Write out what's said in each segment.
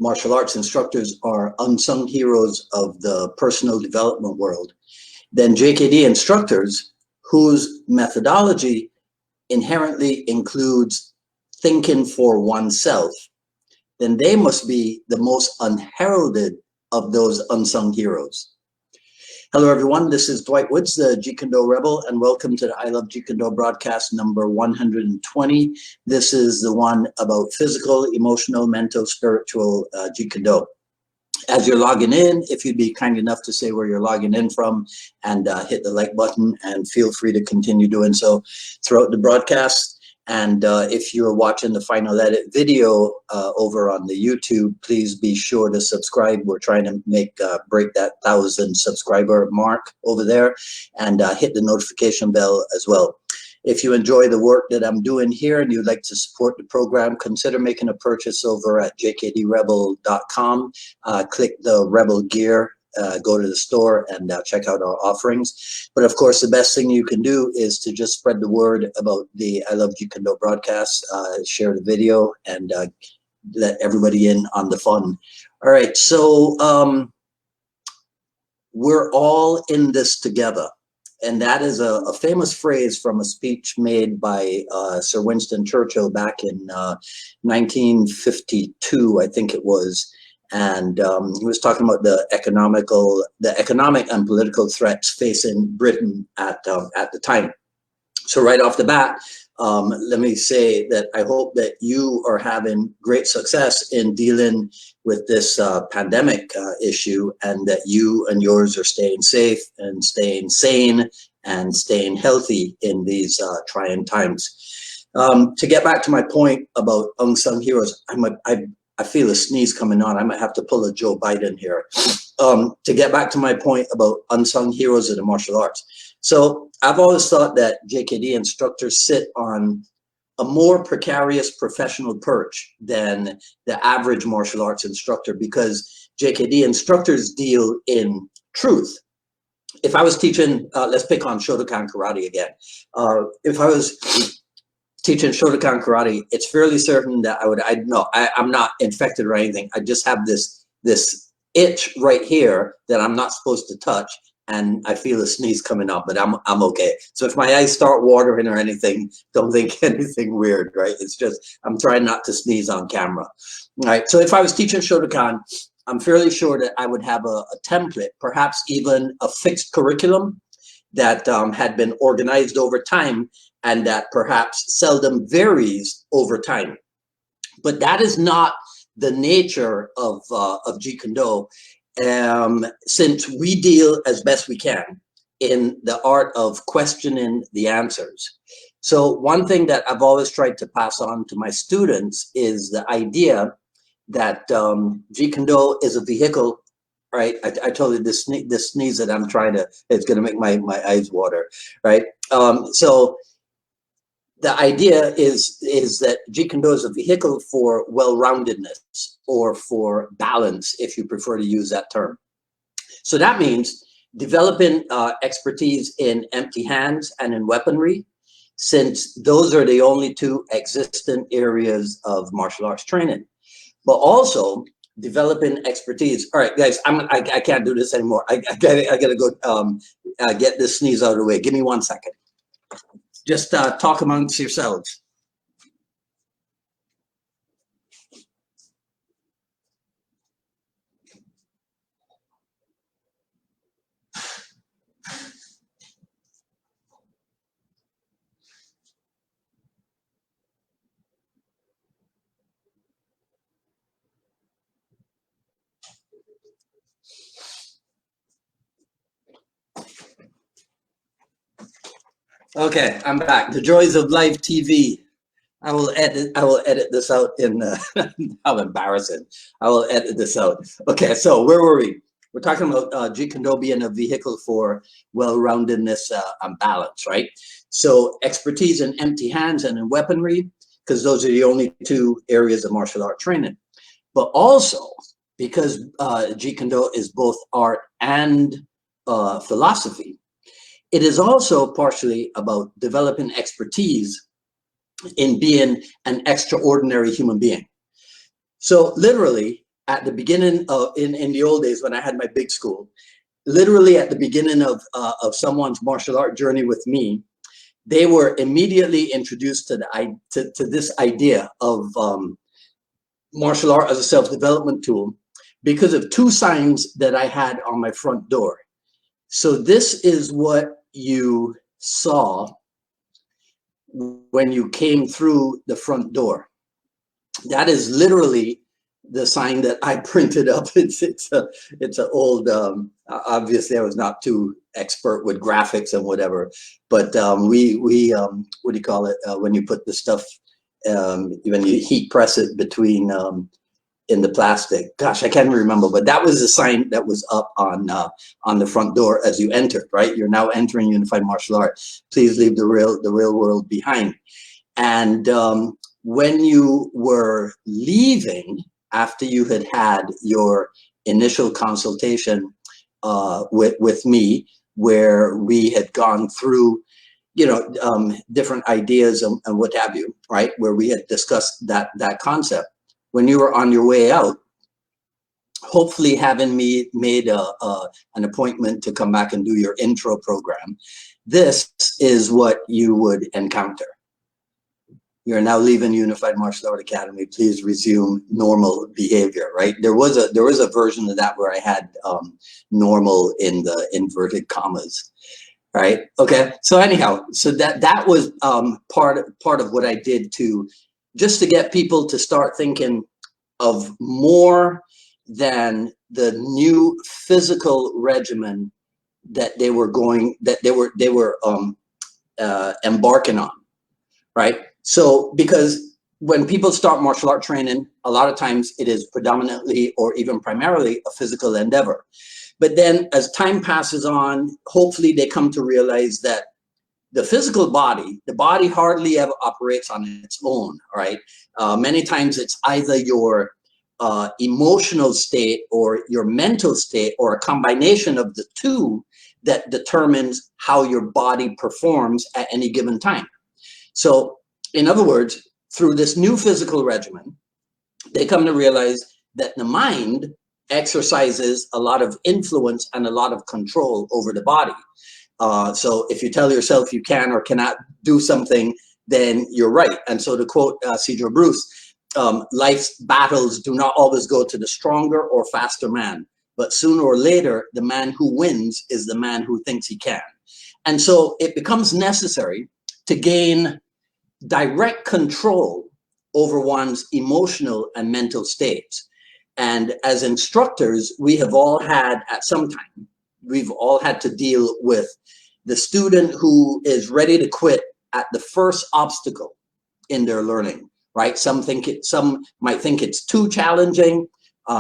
martial arts instructors are unsung heroes of the personal development world, then JKD instructors whose methodology inherently includes thinking for oneself, then they must be the most unheralded of those unsung heroes. Hello, everyone. This is Dwight Woods, the Jeet Kune Do Rebel, and welcome to the I Love Jeet Kune Do broadcast number 120. This is the one about physical, emotional, mental, spiritual Jeet Kune Do. As you're logging in, if you'd be kind enough to say where you're logging in from and hit the like button, and feel free to continue doing so throughout the broadcast. And if you're watching the final edit video over on the YouTube, please be sure to subscribe. We're trying to break that 1,000 subscriber mark over there, and hit the notification bell as well. If you enjoy the work that I'm doing here and you'd like to support the program, consider making a purchase over at jkdrebel.com. Click the Rebel gear. Go to the store and check out our offerings. But of course, the best thing you can do is to just spread the word about the I Love Jeet Kune Do broadcast, share the video, and let everybody in on the fun. All right, so we're all in this together. And that is a famous phrase from a speech made by Sir Winston Churchill back in 1952, I think it was. And he was talking about the economic and political threats facing Britain at the time. So right off the bat, let me say that I hope that you are having great success in dealing with this pandemic issue, and that you and yours are staying safe and staying sane and staying healthy in these trying times. To get back to my point about unsung heroes, I feel a sneeze coming on. I might have to pull a Joe Biden here. To get back to my point about unsung heroes of the martial arts. So I've always thought that JKD instructors sit on a more precarious professional perch than the average martial arts instructor, because JKD instructors deal in truth. If I was teaching, let's pick on Shotokan karate again. If I was teaching Shotokan karate, it's fairly certain that I'm not infected or anything. I just have this itch right here that I'm not supposed to touch, and I feel a sneeze coming up, but I'm okay. So if my eyes start watering or anything, don't think anything weird, right? It's just I'm trying not to sneeze on camera. All right. So if I was teaching Shotokan, I'm fairly sure that I would have a template, perhaps even a fixed curriculum that had been organized over time, and that perhaps seldom varies over time. But that is not the nature of Jeet Kune Do, since we deal as best we can in the art of questioning the answers. So one thing that I've always tried to pass on to my students is the idea that Jeet Kune Do is a vehicle. Right, I told you this sneeze that I'm trying to, it's going to make my eyes water, right? So the idea is that Jeet Kune Do is a vehicle for well-roundedness, or for balance, if you prefer to use that term. So that means developing expertise in empty hands and in weaponry, since those are the only two existent areas of martial arts training, but also developing expertise. All right, guys, I can't do this anymore. I gotta go get this sneeze out of the way. Give me 1 second. Just talk amongst yourselves. Okay, I'm back. The joys of live TV. I will edit this out in how embarrassing. I will edit this out. Okay, so where were we? We're talking about Jeet Kune Do being a vehicle for well-roundedness and balance, right? So expertise in empty hands and in weaponry, because those are the only two areas of martial art training. But also because Jeet Kune Do is both art and philosophy, it is also partially about developing expertise in being an extraordinary human being. So literally, at the beginning of, in the old days when I had my big school, literally at the beginning of someone's martial art journey with me, they were immediately introduced to to this idea of martial art as a self-development tool because of two signs that I had on my front door. So this is what you saw when you came through the front door. That is literally the sign that I printed up. It's an old, obviously I was not too expert with graphics and whatever, but we what do you call it, when you put the stuff, when you heat press it between in the plastic, gosh, I can't remember, but that was the sign that was up on the front door as you entered, right? You're now entering unified martial art. Please leave the real world behind. And when you were leaving, after you had had your initial consultation with me, where we had gone through, you know, different ideas and what have you, right? Where we had discussed that concept. When you were on your way out, hopefully having me made an appointment to come back and do your intro program, this is what you would encounter. You're now leaving Unified Martial Art Academy. Please resume normal behavior, right? There was a version of that where I had normal in the inverted commas, right? Okay, so anyhow, so that was part of what I did to just to get people to start thinking of more than the new physical regimen that they were embarking on, right? So because when people start martial art training, a lot of times it is predominantly or even primarily a physical endeavor. But then as time passes on, hopefully they come to realize that the physical body, the body hardly ever operates on its own, right? Many times it's either your emotional state or your mental state or a combination of the two that determines how your body performs at any given time. So in other words, through this new physical regimen, they come to realize that the mind exercises a lot of influence and a lot of control over the body. So if you tell yourself you can or cannot do something, then you're right. And so to quote Cedro Bruce, life's battles do not always go to the stronger or faster man, but sooner or later, the man who wins is the man who thinks he can. And so it becomes necessary to gain direct control over one's emotional and mental states. And as instructors, we have all had at some time, we've all had to deal with the student who is ready to quit at the first obstacle in their learning, right? Some might think it's too challenging.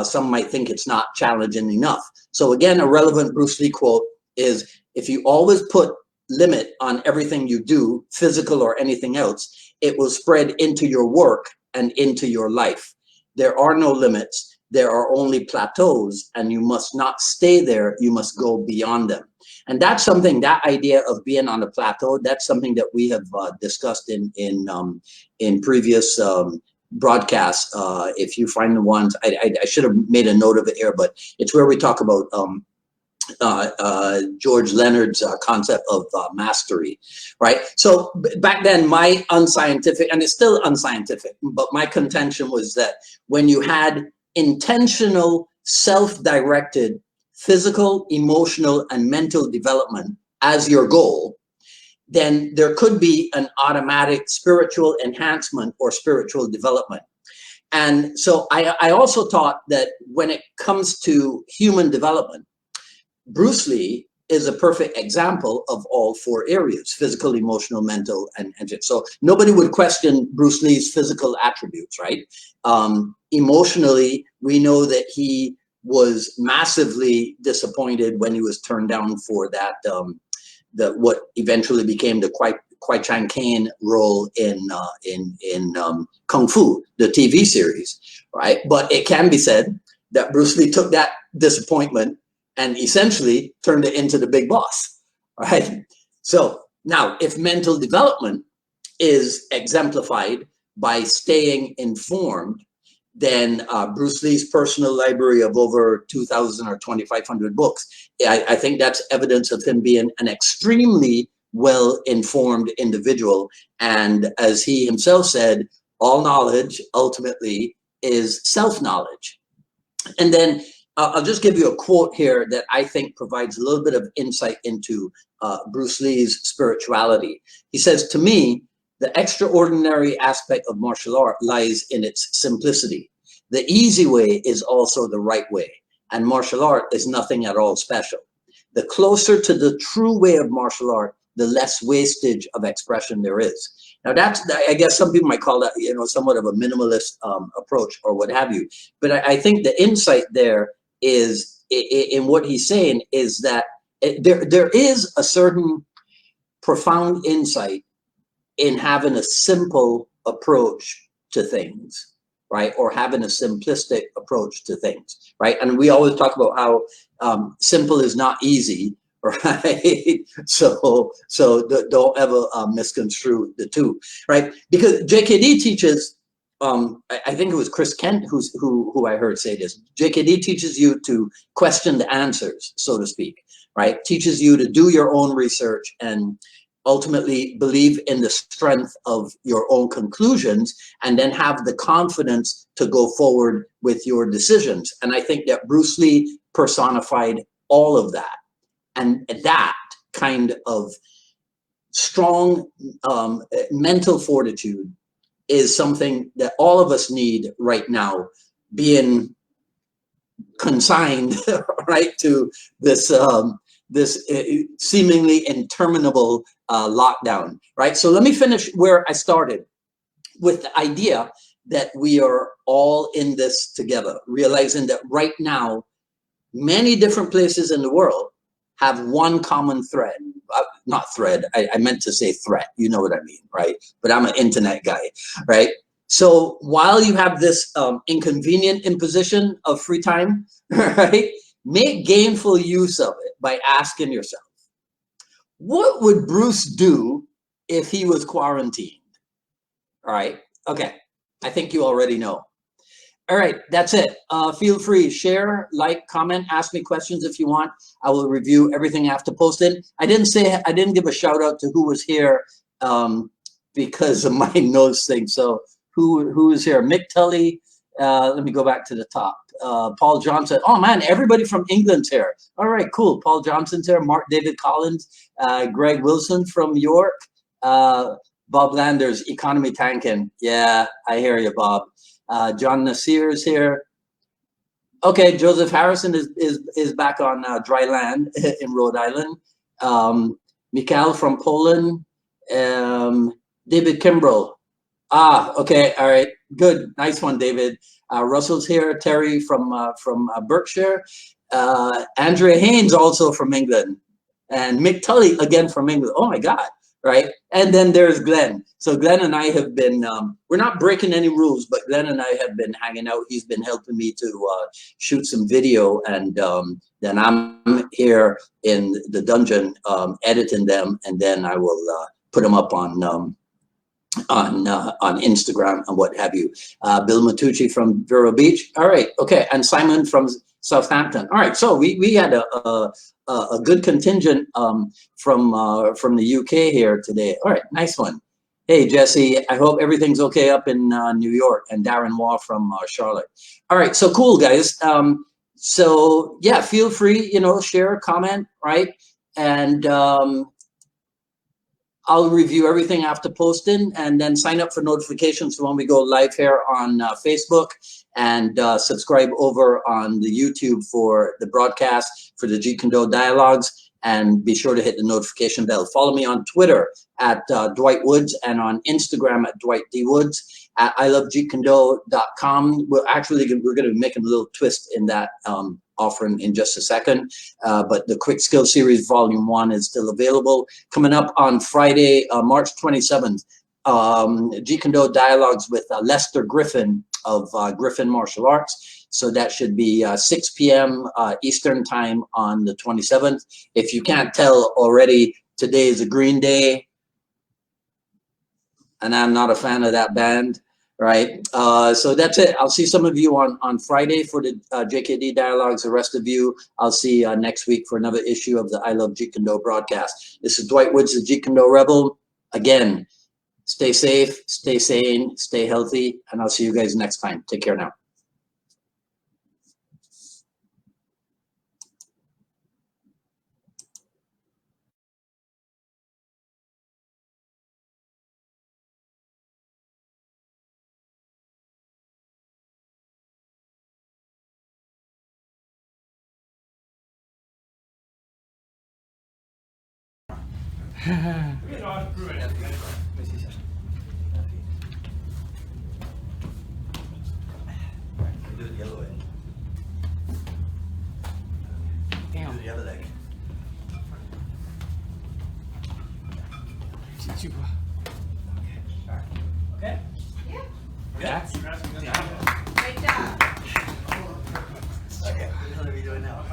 Some might think it's not challenging enough. So again, a relevant Bruce Lee quote is, if you always put limit on everything you do, physical or anything else, it will spread into your work and into your life. There are no limits. There are only plateaus, and you must not stay there. You must go beyond them. And that's something, that idea of being on a plateau, that's something that we have discussed in previous broadcasts. If you find the ones, I should have made a note of it here, but it's where we talk about George Leonard's concept of mastery, right? So back then, my unscientific, and it's still unscientific, but my contention was that when you had intentional, self-directed physical, emotional, and mental development as your goal, then there could be an automatic spiritual enhancement or spiritual development. And so I also thought that when it comes to human development, Bruce Lee is a perfect example of all four areas: physical, emotional, mental, and so nobody would question Bruce Lee's physical attributes, right? Emotionally, we know that he was massively disappointed when he was turned down for that, what eventually became the Kwai Chang Caine role in Kung Fu, the TV series, right? But it can be said that Bruce Lee took that disappointment and essentially turned it into the big boss, right? So now, if mental development is exemplified by staying informed, than Bruce Lee's personal library of over 2,000 or 2,500 books. I think that's evidence of him being an extremely well-informed individual. And as he himself said, all knowledge ultimately is self-knowledge. And then I'll just give you a quote here that I think provides a little bit of insight into Bruce Lee's spirituality. He says, "To me, the extraordinary aspect of martial art lies in its simplicity. The easy way is also the right way, and martial art is nothing at all special. The closer to the true way of martial art, the less wastage of expression there is." Now that's, I guess some people might call that, you know, somewhat of a minimalist approach or what have you. But I think the insight there is in what he's saying is that there is a certain profound insight in having a simple approach to things, right? Or having a simplistic approach to things, right? And we always talk about how simple is not easy, right? So don't ever misconstrue the two, right? Because JKD teaches, I think it was Chris Kent who I heard say this. JKD teaches you to question the answers, so to speak, right? Teaches you to do your own research and ultimately believe in the strength of your own conclusions and then have the confidence to go forward with your decisions. And I think that Bruce Lee personified all of that. And that kind of strong mental fortitude is something that all of us need right now, being consigned, right, to this this seemingly interminable lockdown, right? So let me finish where I started, with the idea that we are all in this together, realizing that right now, many different places in the world have one common thread. Not thread, I meant to say threat, you know what I mean, right? But I'm an internet guy, right? So while you have this inconvenient imposition of free time, right, make gainful use of it by asking yourself, what would Bruce do if he was quarantined? All right, okay, I think you already know. All right, that's it. Feel free, share, like, comment, ask me questions if you want. I will review everything after posted. I didn't give a shout out to who was here because of my nose thing. So who is here? Mick Tully. Let me go back to the top. Paul Johnson. Oh man, everybody from England's here. All right, cool. Paul Johnson's here. Mark David Collins. Greg Wilson from York. Bob Landers, economy tanking. Yeah, I hear you, Bob. John Nasir is here. Okay, Joseph Harrison is back on dry land in Rhode Island. Mikhail from Poland. David Kimbrell. Ah, okay, all right, good, nice one, David. Russell's here. Terry from Berkshire. Andrea Haynes also from England, and Mick Tully again from England. Oh my God, right? And then there's Glenn. So Glenn and I have been, we're not breaking any rules, but Glenn and I have been hanging out. He's been helping me to shoot some video, and then I'm here in the dungeon editing them, and then I will put them up on Instagram and what have you. Bill Matucci from Vero Beach. All right, okay, and Simon from Southampton. All right, so we had a good contingent from the UK here today. All right, nice one. Hey Jesse, I hope everything's okay up in New York, and Darren Waugh from Charlotte. All right, so cool guys. So yeah, feel free, you know, share, comment, right, and I'll review everything after posting, and then sign up for notifications when we go live here on Facebook, and subscribe over on the YouTube for the broadcast for the Jeet Kune Do dialogues, and be sure to hit the notification bell. Follow me on Twitter at Dwight Woods, and on Instagram at Dwight D. Woods, at ilovejeetkunዶ.com. We're going to be making a little twist in that offering in just a second, but the Quick Skill Series Volume 1 is still available. Coming up on Friday, March 27th, Jeet Kune Do dialogues with Lester Griffin of Griffin Martial Arts. So that should be 6 p.m. Eastern time on the 27th. If you can't tell already, today is a Green Day, and I'm not a fan of that band, right? So that's it. I'll see some of you on Friday for the JKD dialogues. The rest of you, I'll see next week for another issue of the I Love Jeet Kune Do broadcast. This is Dwight Woods, the Jeet Kune Do Rebel. Again, stay safe, stay sane, stay healthy, and I'll see you guys next time. Take care now. Do it the other way. Damn. Do the other leg. Did you? Okay? Yeah. That's Great job. Okay. What are we doing now?